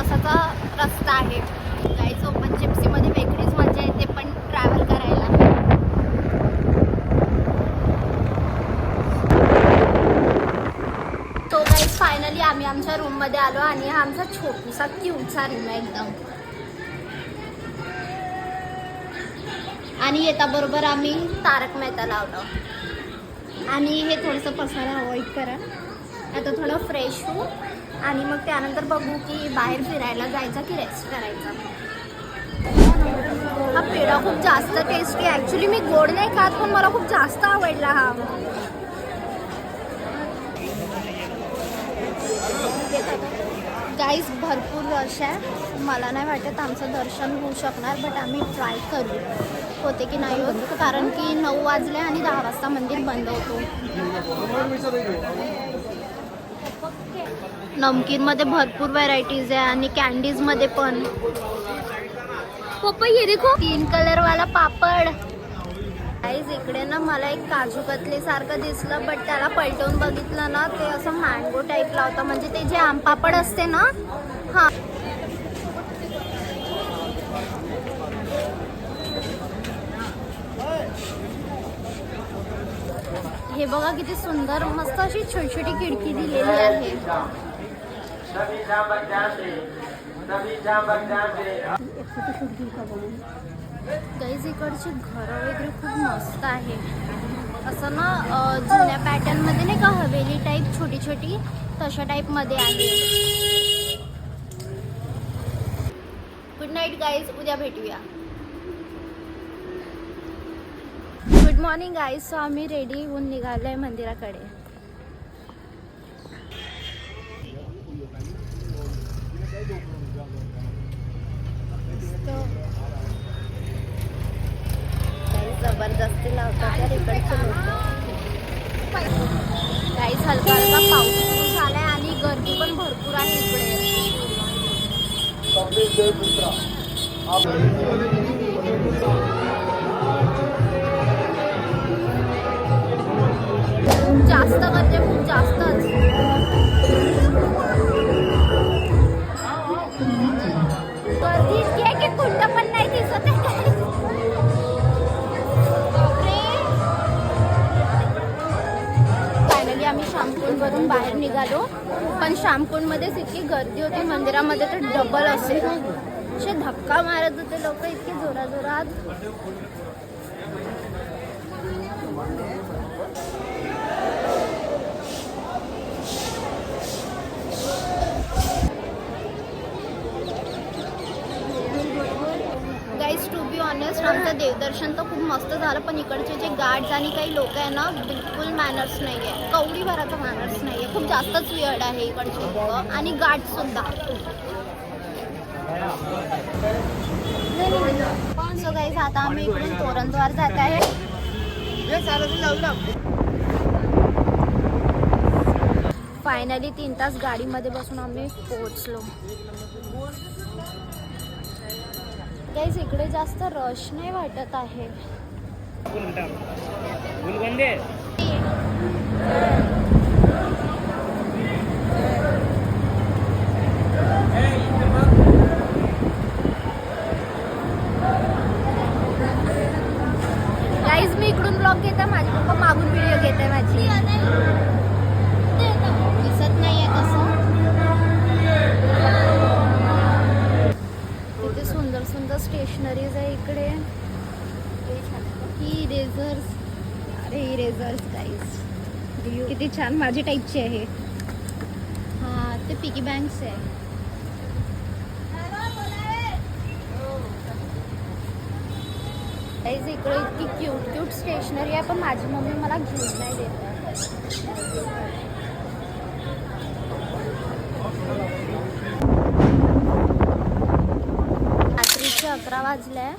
तासाचा रस्ता आहे. गाईज ओपन जिप्सीमध्ये वेगळीच मजा येते पण ट्रॅव्हल करायला. तो गाईज फायनली आम्ही आमच्या रूममध्ये आलो आणि हा आमचा छोटूसा क्यूटचा रूम आहे एकदम. आणि येता बरोबर आम्ही तारक मेहता लावलो. आणि हे थोडंसं पसारा अवॉइड करा. आता थोडं फ्रेश होऊ आणि मग त्यानंतर बघू की बाहेर फिरायला जायचं की रेस्ट करायचा. हा पेढा खूप जास्त टेस्टी आहे. ॲक्च्युली मी गोड नाही खात पण मला खूप जास्त आवडला हा. गाईज भरपूर रश आहे. मला नाही वाटत आमचं दर्शन होऊ शकणार बट आम्ही ट्राय करू होते की नाही होत, कारण की 9 वाजले आणि 10 वाजता मंदिर बंद होतो. नमकीनमध्ये भरपूर व्हरायटीज आहे आणि कॅन्डीजमध्ये पण. पप्पा ये देखो 3 कलरवाला पापड. गाईज इकडे ना मला एक काजू कतली सारखं दिसलं बट त्याला पलटवून बघितलं ना ते असं मँगो टाईपला होता. म्हणजे ते जे आम पापड असते ना. हां हे बघा किती सुंदर मस्त अशी छोटी छोटी खिडकी दिलेली आहे. गाईज इकडची घरं वगैरे खूप मस्त आहे. असं ना जुन्या पॅटर्नमध्ये नाही का हवेली टाईप छोटी छोटी तशा टाईपमध्ये आहे. गुड नाईट गाईज, उद्या भेटूया. Good morning guys. सो आम्ही रेडी होऊन निघालो आहे मंदिराकडे. जबरदस्ती लावतात तर इकडचे लोक. काहीच हलका हलका पाऊस सुरू झालाय आणि गर्दी पण भरपूर आहे इकडे. जास्त गर्दी खूप जास्तच. गर्दी इतकी आहे की कुंड पण नाही दिसत आहे. फायनली आम्ही शामकुंडवरून बाहेर निघालो पण शामकुंडमध्येच इतकी गर्दी होती. मंदिरामध्ये तर डबल असेल. असे धक्का मारत होते लोक इतके जोराजोरात. गाईज टू बी ऑनेस्ट आमचं देवदर्शन तर खूप मस्त झालं पण इकडचे जे गार्ड्स आणि काही लोक आहे ना बिलकुल मॅनर्स नाही आहे. कवडीभराचा मॅनर्स नाही आहे. खूप जास्तच वियर्ड आहे इकडचे लोक आणि गार्डसुद्धा. सो गाईज आता आम्ही इकडून तोरणद्वार जात आहे. फायनली 3 तास गाडीमध्ये बसून आम्ही पोहोचलो. गाईज इकडे जास्त रश नाही वाटत आहे. गाईज मी इकडून ब्लॉग घेते. माझे पप्पा मागून व्हिडिओ घेते माझी. दिसत नाहीये कसं. किती सुंदर सुंदर स्टेशनरीज आहे इकडे. ही इरेझर्स. अरे इरेझर्स गाईज किती छान माझी टाईपची आहे. हां ते पिकी बँक्स आहे. गाईज इकडे इतकी क्यूट क्यूट स्टेशनरी आहे पण माझी मम्मी मला घेऊन नाही देत. रात्रीचे 11 वाजले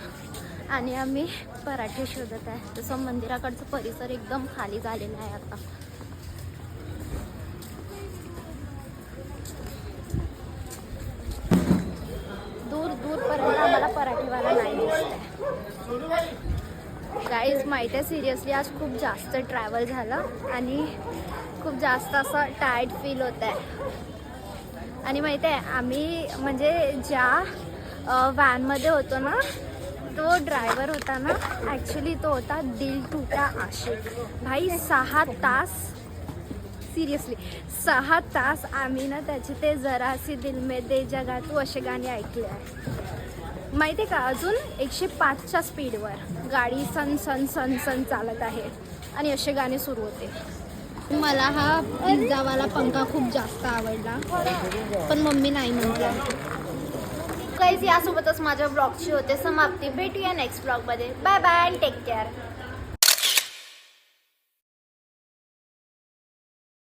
आणि आम्ही पराठे शोधत आहे. तसं मंदिराकडचं परिसर एकदम खाली झालेला आहे आता. दूर दूरपर्यंत आम्हाला पराठेवाला नाही दिसत. गाईज माहिती आहे सिरियसली आज खूप जास्त ट्रॅव्हल झालं आणि खूप जास्त असं टायर्ड फील होत आहे. आणि माहिती आहे आम्ही म्हणजे ज्या व्हॅनमध्ये होतो ना, तो ड्रायव्हर होता ना, ॲक्च्युली तो होता दिल टूटा आशिक. भाई 6 तास, सिरियसली 6 तास आम्ही ना त्याचे ते जरासी दिल में दे जगा तू असे गाणे ऐकले आहे. माहिती आहे का, अजून 105च्या स्पीडवर गाडी सन सन सन सन चालत आहे आणि असे गाणे सुरू होते. मला हा पिझ्झावाला पंखा खूप जास्त आवडला, पण मम्मी नाही म्हटलं. काहीच यासोबतच माझ्या ब्लॉगची होते समाप्ती. भेटूया नेक्स्ट ब्लॉगमध्ये. Bye bye and take care.